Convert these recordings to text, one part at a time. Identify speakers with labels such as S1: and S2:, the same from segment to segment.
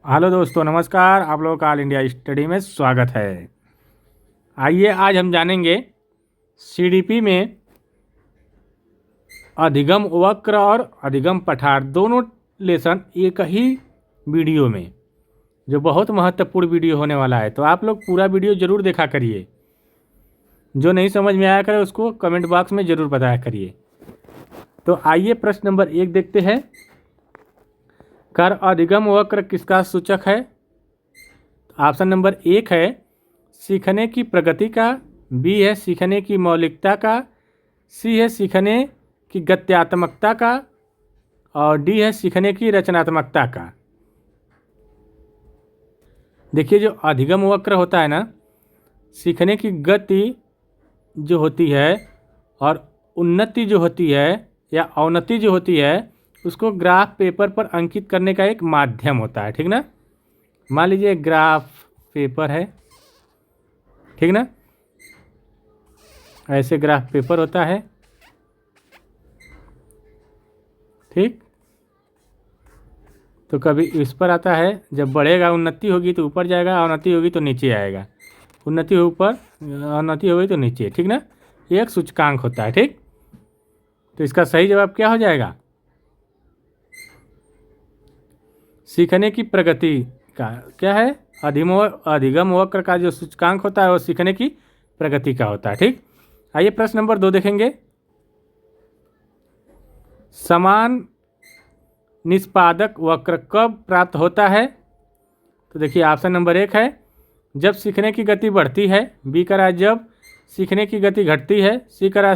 S1: Hello दोस्तों, नमस्कार। आप लोगों का ऑल इंडिया स्टडी में स्वागत है। आइए आज हम जानेंगे सीडीपी में अधिगम वक्र और अधिगम पठार दोनों लेसन एक ही वीडियो में, जो बहुत महत्वपूर्ण वीडियो होने वाला है। तो आप लोग पूरा वीडियो ज़रूर देखा करिए। जो नहीं समझ में आया करे उसको कमेंट बॉक्स में ज़रूर बताया करिए। तो आइए प्रश्न नंबर 1 देखते हैं। कर अधिगम वक्र किसका सूचक है? ऑप्शन नंबर 1 है सीखने की प्रगति का, बी है सीखने की मौलिकता का, सी है सीखने की गत्यात्मकता का और डी है सीखने की रचनात्मकता का। देखिए, जो अधिगम वक्र होता है ना, सीखने की गति जो होती है और उन्नति जो होती है या अवनति जो होती है, उसको ग्राफ पेपर पर अंकित करने का एक माध्यम होता है। ठीक ना? मान लीजिए ग्राफ पेपर है, ठीक ना? ऐसे ग्राफ पेपर होता है, ठीक। तो कभी इस पर आता है, जब बढ़ेगा उन्नति होगी तो ऊपर जाएगा, अवनति होगी तो नीचे आएगा। उन्नति हो ऊपर, अवनति होगी तो नीचे, ठीक ना? ये एक सूचकांक होता है, ठीक। तो इसका सही जवाब क्या हो जाएगा? सीखने की प्रगति का क्या है? अधिगम वक्र का जो सूचकांक होता है वो सीखने की प्रगति का होता है, ठीक। आइए प्रश्न नंबर 2 देखेंगे। समान निष्पादक वक्र कब प्राप्त होता है? तो देखिए, ऑप्शन नंबर 1 है जब सीखने की गति बढ़ती है, बी करा जब सीखने की गति घटती है, सी करा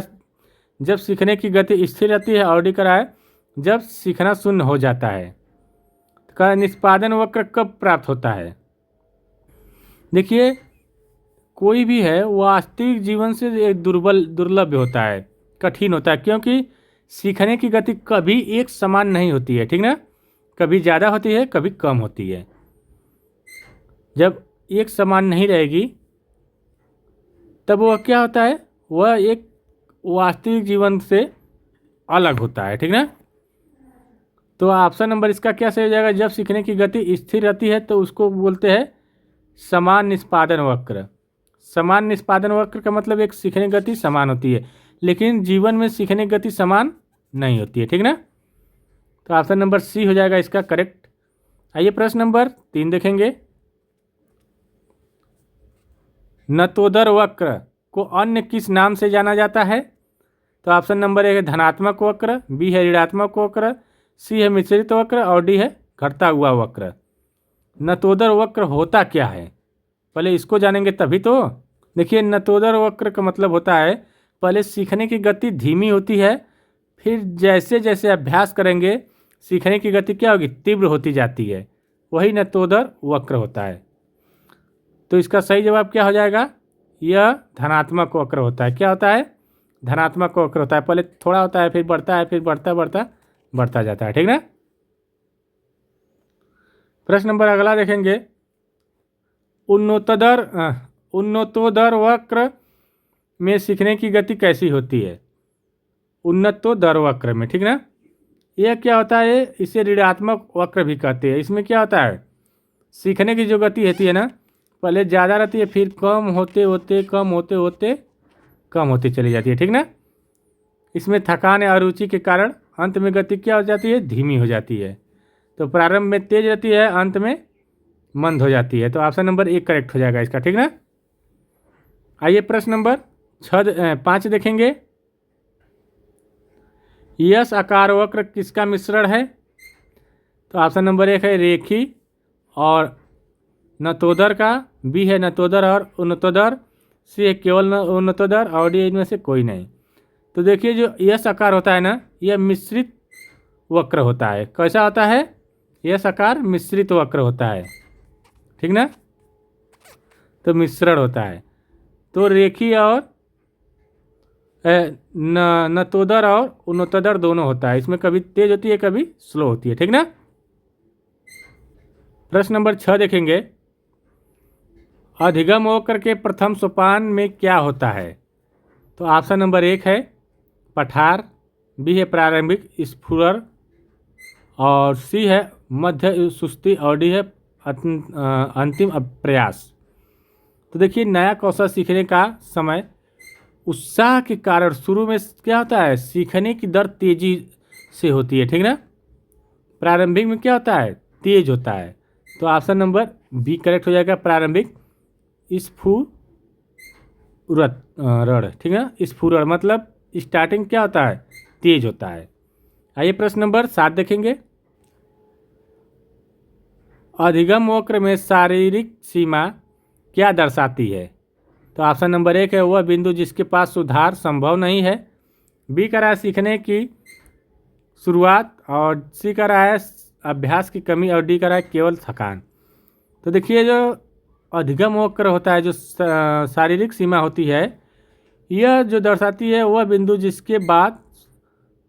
S1: जब सीखने की गति स्थिर रहती है और डी करा है जब सीखना शून्य हो जाता है। तो का निष्पादन वक्र कब प्राप्त होता है? देखिए, कोई भी है वास्तविक जीवन से एक दुर्लभ होता है, कठिन होता है, क्योंकि सीखने की गति कभी एक समान नहीं होती है, ठीक ना? कभी ज़्यादा होती है, कभी कम होती है। जब एक समान नहीं रहेगी तब वह क्या होता है? वह एक वास्तविक जीवन से अलग होता है, ठीक ना? तो ऑप्शन नंबर इसका क्या सही हो जाएगा? जब सीखने की गति स्थिर रहती है तो उसको बोलते हैं समान निष्पादन वक्र। समान निष्पादन वक्र का मतलब एक सीखने की गति समान होती है, लेकिन जीवन में सीखने की गति समान नहीं होती है, ठीक ना? तो ऑप्शन नंबर सी हो जाएगा इसका करेक्ट। आइए प्रश्न नंबर 3 देखेंगे। नतोदर वक्र को अन्य किस नाम से जाना जाता है? तो ऑप्शन नंबर 1 है धनात्मक वक्र, बी है ऋणात्मक वक्र, सी है मिश्रित वक्र और डी है घटता हुआ वक्र। नतोदर वक्र होता क्या है, पहले इसको जानेंगे तभी तो। देखिए, नतोदर वक्र का मतलब होता है पहले सीखने की गति धीमी होती है, फिर जैसे जैसे अभ्यास करेंगे सीखने की गति क्या होगी? तीव्र होती जाती है। वही नतोदर वक्र होता है। तो इसका सही जवाब क्या हो जाएगा? यह धनात्मक वक्र होता है। क्या होता है? धनात्मक वक्र होता है। पहले थोड़ा होता है, फिर बढ़ता है, फिर बढ़ता बढ़ता बढ़ता जाता है, ठीक ना? प्रश्न नंबर अगला देखेंगे। उन्नतोदर वक्र में सीखने की गति कैसी होती है? उन्नतोदर वक्र में, ठीक ना? यह क्या होता है? इसे ऋणात्मक वक्र भी कहते हैं। इसमें क्या होता है? सीखने की जो गति होती है ना, पहले ज़्यादा रहती है, फिर कम होते होते कम होती चली जाती है, ठीक ना? इसमें थकान या अरुचि के कारण अंत में गति क्या हो जाती है? धीमी हो जाती है। तो प्रारंभ में तेज रहती है, अंत में मंद हो जाती है। तो ऑप्शन नंबर 1 करेक्ट हो जाएगा इसका, ठीक ना? आइए प्रश्न नंबर 5 देखेंगे। यस आकार वक्र किसका मिश्रण है? तो ऑप्शन नंबर 1 है रेखी और नतोदर का, बी है नतोदर और उन्नतोदर, सी है केवल उन्नतोदर और डी इनमें से कोई नहीं। तो देखिए, जो यस आकार होता है ना, यह मिश्रित वक्र होता है। कैसा होता है? यस आकार मिश्रित वक्र होता है, ठीक ना? तो मिश्रण होता है। तो रेखी और नतोदर और उन्नतोदर दोनों होता है। इसमें कभी तेज होती है, कभी स्लो होती है, ठीक ना? प्रश्न नंबर 6 देखेंगे। अधिगम वक्र के प्रथम सोपान में क्या होता है? तो ऑप्शन नंबर 1 है पठार, बी है प्रारंभिक स्फुर और सी है मध्य सुस्ती और डी है अंतिम प्रयास। तो देखिए नया कौशल सीखने का समय उत्साह के कारण शुरू में क्या होता है, सीखने की दर तेजी से होती है, ठीक ना। प्रारंभिक में क्या होता है, तेज होता है। तो ऑप्शन नंबर बी करेक्ट हो जाएगा, प्रारंभिक स्फुरद, ठीक है। स्फुरद मतलब स्टार्टिंग क्या होता है, तेज होता है। आइए प्रश्न नंबर 7 देखेंगे। अधिगम वक्र में शारीरिक सीमा क्या दर्शाती है। तो ऑप्शन नंबर 1 है वह बिंदु जिसके पास सुधार संभव नहीं है। बी का रहा है सीखने की शुरुआत, और सी का रहा है अभ्यास की कमी, और डी का रहा है केवल थकान। तो देखिए जो अधिगम वक्र होता है, जो शारीरिक सीमा होती है, यह जो दर्शाती है वह बिंदु जिसके बाद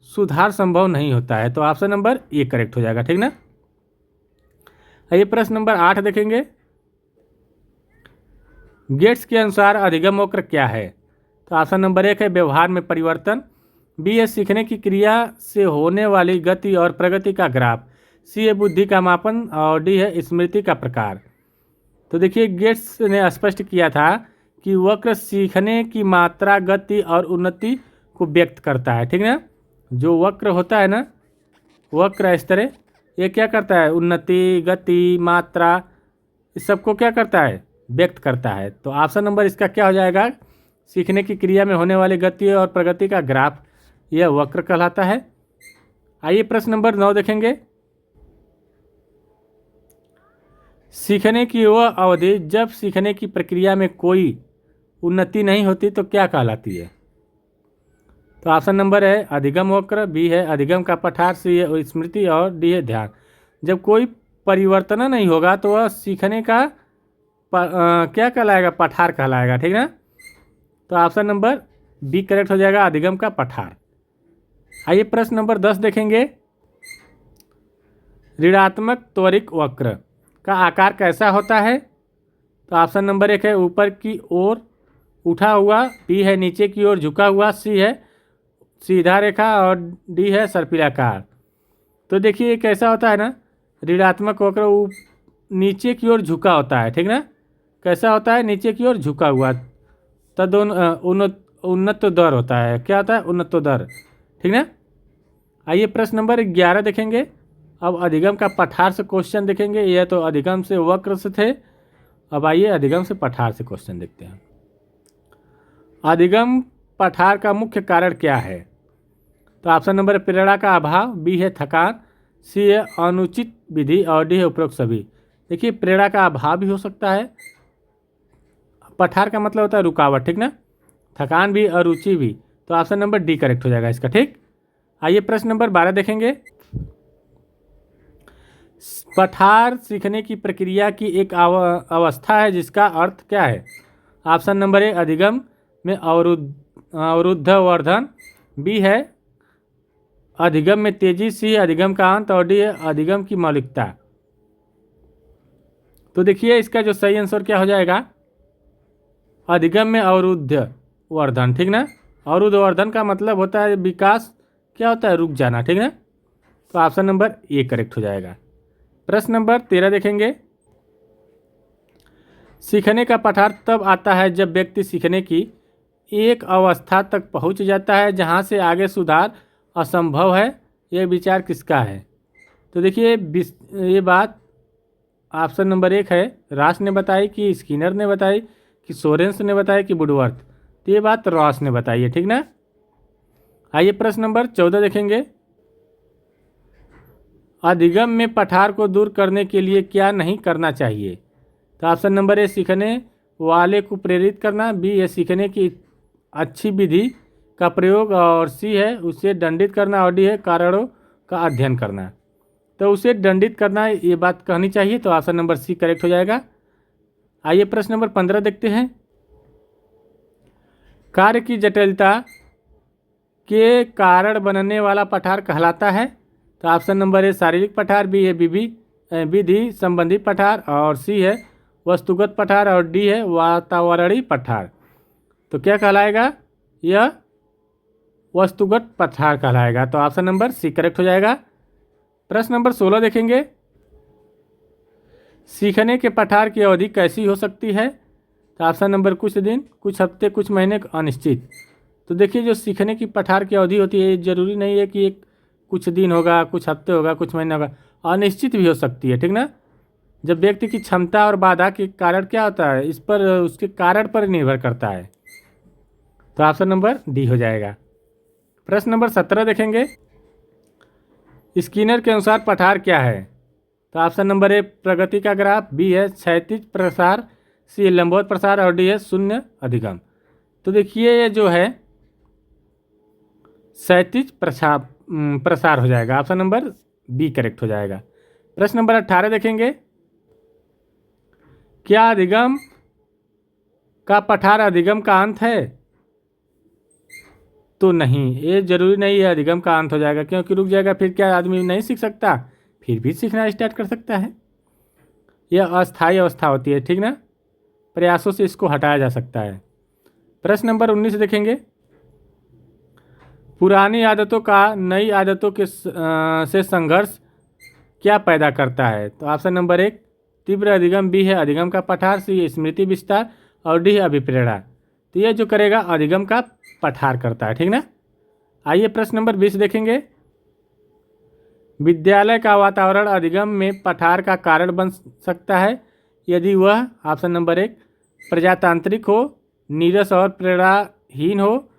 S1: सुधार संभव नहीं होता है। तो ऑप्शन नंबर ए करेक्ट हो जाएगा, ठीक ना। आइए प्रश्न नंबर 8 देखेंगे। गेट्स के अनुसार अधिगम वक्र क्या है। तो ऑप्शन नंबर 1 है व्यवहार में परिवर्तन, बी है सीखने की क्रिया से होने वाली गति और प्रगति का ग्राफ, सी है बुद्धि का मापन, और डी है स्मृति का प्रकार। तो देखिए गेट्स ने स्पष्ट किया था कि वक्र सीखने की मात्रा, गति और उन्नति को व्यक्त करता है, ठीक ना। जो वक्र होता है ना, वक्र इस तरह, ये क्या करता है, उन्नति, गति, मात्रा, इस सबको क्या करता है, व्यक्त करता है। तो ऑप्शन नंबर इसका क्या हो जाएगा, सीखने की क्रिया में होने वाली गति और प्रगति का ग्राफ, यह वक्र कहलाता है। आइए प्रश्न नंबर 9 देखेंगे। सीखने की वह अवधि जब सीखने की प्रक्रिया में कोई उन्नति नहीं होती तो क्या कहलाती है। तो ऑप्शन नंबर है अधिगम वक्र, बी है अधिगम का पठार, सी है स्मृति, और डी है ध्यान। जब कोई परिवर्तन नहीं होगा तो वह सीखने का क्या कहलाएगा, पठार कहलाएगा, ठीक ना। तो ऑप्शन नंबर बी करेक्ट हो जाएगा, अधिगम का पठार। आइए प्रश्न नंबर 10 देखेंगे। ऋणात्मक त्वरित वक्र का आकार कैसा होता है। तो ऑप्शन नंबर 1 है ऊपर की ओर उठा हुआ, बी है नीचे की ओर झुका हुआ, सी है सीधा रेखा, और डी है सर्पिलाकार। तो देखिए ये कैसा होता है ना, ऋणात्मक वक्र नीचे की ओर झुका होता है, ठीक ना। कैसा होता है, नीचे की ओर झुका हुआ, उन्नत दर होता है, क्या होता है, उन्नत दर, ठीक ना। आइए प्रश्न नंबर 11 देखेंगे। अब अधिगम का पठार से क्वेश्चन देखेंगे, यह तो अधिगम से वक्र से थे, अब आइए अधिगम से पठार से क्वेश्चन देखते हैं। अधिगम पठार का मुख्य कारण क्या है। तो ऑप्शन नंबर प्रेरणा का अभाव, बी है थकान, सी है अनुचित विधि, और डी है उपरोक्त सभी। देखिए प्रेरणा का अभाव भी हो सकता है, पठार का मतलब होता है रुकावट, ठीक ना, थकान भी, अरुचि भी। तो ऑप्शन नंबर डी करेक्ट हो जाएगा इसका, ठीक। आइए प्रश्न नंबर 12 देखेंगे। पठार सीखने की प्रक्रिया की एक अवस्था है जिसका अर्थ क्या है। ऑप्शन नंबर 1 अधिगम में अवरुद्धवर्धन, बी है अधिगम में तेजी, सी है अधिगम का अंत, और डी है अधिगम की मौलिकता। तो देखिए इसका जो सही आंसर क्या हो जाएगा, अधिगम में अवरुद्धवर्धन, ठीक ना। अवरुद्धवर्धन का मतलब होता है विकास क्या होता है, रुक जाना, ठीक ना। तो ऑप्शन नंबर ए करेक्ट हो जाएगा। प्रश्न नंबर 13 देखेंगे। सीखने का पठार तब आता है जब व्यक्ति सीखने की एक अवस्था तक पहुंच जाता है जहां से आगे सुधार असंभव है। यह विचार किसका है। तो देखिए ये बात ऑप्शन नंबर 1 है रॉस ने बताई, कि स्किनर ने बताई, कि सोरेंस ने बताया, कि वुडवर्थ। तो ये बात रॉस ने बताई है, ठीक ना। आइए प्रश्न नंबर 14 देखेंगे। अधिगम में पठार को दूर करने के लिए क्या नहीं करना चाहिए। तो ऑप्शन नंबर ए सीखने वाले को प्रेरित करना, बी है सीखने की अच्छी विधि का प्रयोग, और सी है उसे दंडित करना, और डी है कारणों का अध्ययन करना। तो उसे दंडित करना ये बात कहनी चाहिए, तो ऑप्शन नंबर सी करेक्ट हो जाएगा। आइए प्रश्न नंबर 15 देखते हैं। कार्य की जटिलता के कारण बनने वाला पठार कहलाता है। तो ऑप्शन नंबर ए शारीरिक पठार, बी है विधि संबंधी पठार, और सी है वस्तुगत पठार, और डी है वातावरणीय पठार। तो क्या कहलाएगा, यह वस्तुगत पठार कहलाएगा। तो ऑप्शन नंबर सी करेक्ट हो जाएगा। प्रश्न नंबर 16 देखेंगे। सीखने के पठार की अवधि कैसी हो सकती है? तो ऑप्शन नंबर कुछ दिन, कुछ हफ्ते, कुछ महीने, अनिश्चित। तो देखिए जो सीखने की पठार की अवधि होती है ज़रूरी नहीं है कि एक कुछ दिन होगा, कुछ हफ्ते होगा, कुछ महीने होगा, अनिश्चित भी हो सकती है, ठीक ना। जब व्यक्ति की क्षमता और बाधा के कारण क्या होता है, इस पर उसके कारण पर निर्भर करता है। तो ऑप्शन नंबर डी हो जाएगा। प्रश्न नंबर 17 देखेंगे। स्किनर के अनुसार पठार क्या है? तो ऑप्शन नंबर ए प्रगति का ग्राफ, बी है क्षैतिज प्रसार, सी है लंबवत प्रसार और डी है शून्य अधिगम। तो देखिए ये जो है क्षैतिज प्रसार हो जाएगा, ऑप्शन नंबर बी करेक्ट हो जाएगा। प्रश्न नंबर 18 देखेंगे। क्या अधिगम का पठार अधिगम का अंत है? तो नहीं, ये जरूरी नहीं है अधिगम का अंत हो जाएगा, क्योंकि रुक जाएगा फिर क्या आदमी नहीं सीख सकता, फिर भी सीखना स्टार्ट कर सकता है। यह अस्थायी अवस्था होती है, ठीक ना, प्रयासों से इसको हटाया जा सकता है। प्रश्न नंबर 19 देखेंगे। पुरानी आदतों का नई आदतों के से संघर्ष क्या पैदा करता है? तो ऑप्शन नंबर एक तीव्र अधिगम, बी है अधिगम का पठार, सी है स्मृति विस्तार और डी है अभिप्रेरणा। तो ये जो करेगा अधिगम का पठार करता है, ठीक ना। आइए प्रश्न नंबर 20 देखेंगे। विद्यालय का वातावरण अधिगम में पठार का कारण बन सकता है यदि वह ऑप्शन नंबर एक प्रजातांत्रिक हो, नीरस और प्रेरणाहीन हो,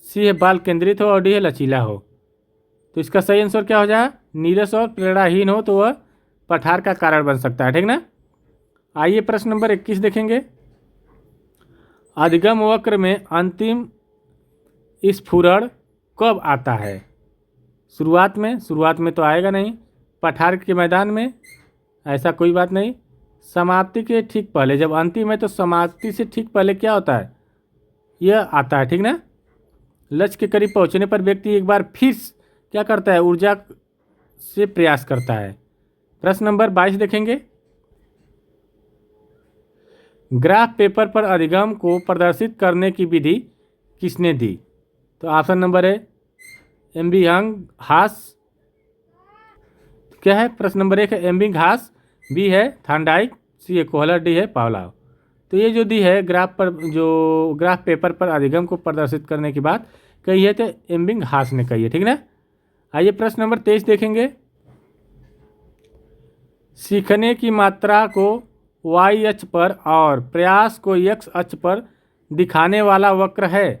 S1: सी है बाल केंद्रित हो और डी है लचीला हो। तो इसका सही आंसर क्या हो जाए? नीरस और प्रेरणाहीन हो तो वह पठार का कारण बन सकता है, ठीक ना। आइए प्रश्न नंबर 21 देखेंगे। अधिगम वक्र में अंतिम स्फुरण कब आता है? शुरुआत में तो आएगा नहीं, पठार के मैदान में ऐसा कोई बात नहीं, समाप्ति के ठीक पहले, जब अंतिम है तो समाप्ति से ठीक पहले क्या होता है, यह आता है, ठीक ना। लक्ष्य के करीब पहुंचने पर व्यक्ति एक बार फिर क्या करता है, ऊर्जा से प्रयास करता है। प्रश्न नंबर 22 देखेंगे। ग्राफ पेपर पर अधिगम को प्रदर्शित करने की विधि किसने दी? तो ऑप्शन नंबर ए एबिंगहास, क्या है, प्रश्न नंबर 1 है एबिंगहास, बी है थार्नडाइक, सी है कोहलर, डी है पावलोव। तो ये जो दी है ग्राफ पेपर पर अधिगम को प्रदर्शित करने की बात कही है तो एबिंगहास ने कही है, ठीक ना। आइए प्रश्न नंबर 23 देखेंगे। सीखने की मात्रा को y अक्ष पर और प्रयास को x अक्ष पर दिखाने वाला वक्र है?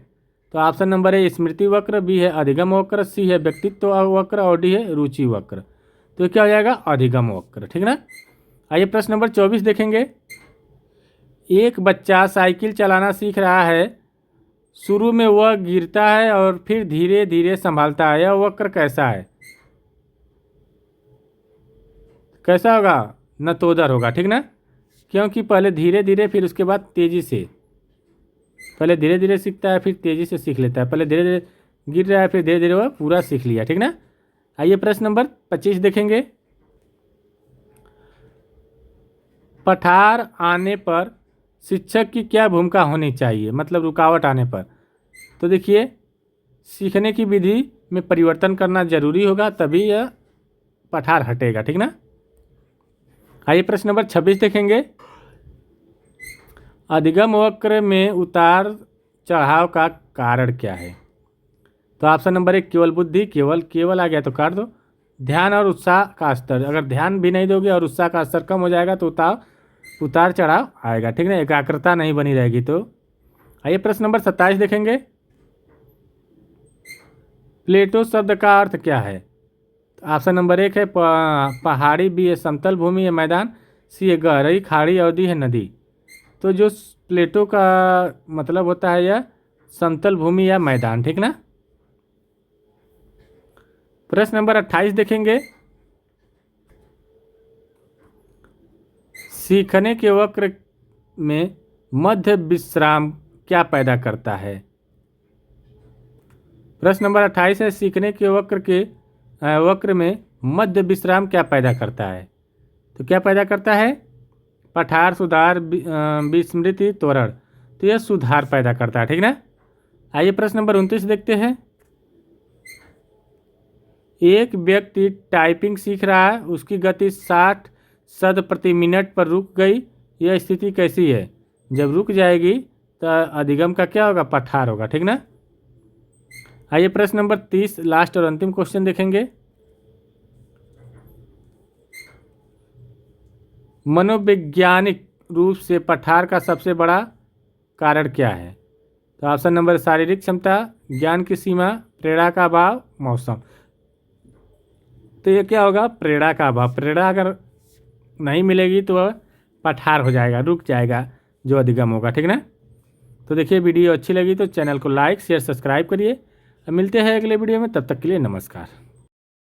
S1: तो ऑप्शन नंबर ए स्मृति वक्र, बी है अधिगम वक्र, सी है व्यक्तित्व वक्र और डी है रुचि वक्र। तो क्या हो जाएगा? अधिगम वक्र, ठीक ना। आइए प्रश्न नंबर 24 देखेंगे। एक बच्चा साइकिल चलाना सीख रहा है, शुरू में वह गिरता है और फिर धीरे धीरे संभालता है, यह वक्र कैसा है? कैसा होगा? नतोदर होगा, ठीक ना, क्योंकि पहले धीरे धीरे फिर उसके बाद तेज़ी से, पहले धीरे धीरे सीखता है फिर तेज़ी से सीख लेता है, पहले धीरे धीरे गिर रहा है फिर धीरे धीरे वह पूरा सीख लिया, ठीक ना। आइए प्रश्न नंबर 25 देखेंगे। पठार आने पर शिक्षक की क्या भूमिका होनी चाहिए, मतलब रुकावट आने पर? तो देखिए सीखने की विधि में परिवर्तन करना जरूरी होगा, तभी यह पठार हटेगा, ठीक ना। आइए प्रश्न नंबर 26 देखेंगे। अधिगम वक्र में उतार चढ़ाव का कारण क्या है? तो ऑप्शन नंबर 1 केवल बुद्धि, केवल आ गया तो काट दो, ध्यान और उत्साह का स्तर, अगर ध्यान भी नहीं दोगे और उत्साह का स्तर कम हो जाएगा तो उतार चढ़ाव आएगा, ठीक ना, एकाग्रता नहीं बनी रहेगी। तो आइए प्रश्न नंबर 27 देखेंगे। प्लेटो शब्द का अर्थ क्या है? ऑप्शन नंबर 1 है पहाड़ी, बी है समतल भूमि या मैदान, सी है गहराई खाड़ी और डी है नदी। तो जो प्लेटो का मतलब होता है यह समतल भूमि या मैदान, ठीक ना। प्रश्न नंबर 28 देखेंगे। सीखने के वक्र में मध्य विश्राम क्या पैदा करता है? प्रश्न नंबर 28 है सीखने के वक्र में मध्य विश्राम क्या पैदा करता है? तो क्या पैदा करता है? पठार, सुधार, विस्मृति, त्वरण। तो यह सुधार पैदा करता है, ठीक ना। आइए प्रश्न नंबर 29 देखते हैं। एक व्यक्ति टाइपिंग सीख रहा है, उसकी गति 60 शत प्रति मिनट पर रुक गई, यह स्थिति कैसी है? जब रुक जाएगी तो अधिगम का क्या होगा? पठार होगा। ठीक ना। आइए प्रश्न नंबर 30 लास्ट और अंतिम क्वेश्चन देखेंगे। मनोवैज्ञानिक रूप से पठार का सबसे बड़ा कारण क्या है? तो ऑप्शन नंबर शारीरिक क्षमता, ज्ञान की सीमा, प्रेरणा का अभाव, मौसम। तो ये क्या होगा? प्रेरणा का अभाव। प्रेरणा अगर नहीं मिलेगी तो वह पठार हो जाएगा, रुक जाएगा, जो अधिगम होगा। ठीक ना। तो देखिए वीडियो अच्छी लगी तो चैनल को लाइक शेयर सब्सक्राइब करिए। मिलते हैं अगले वीडियो में, तब तक के लिए नमस्कार।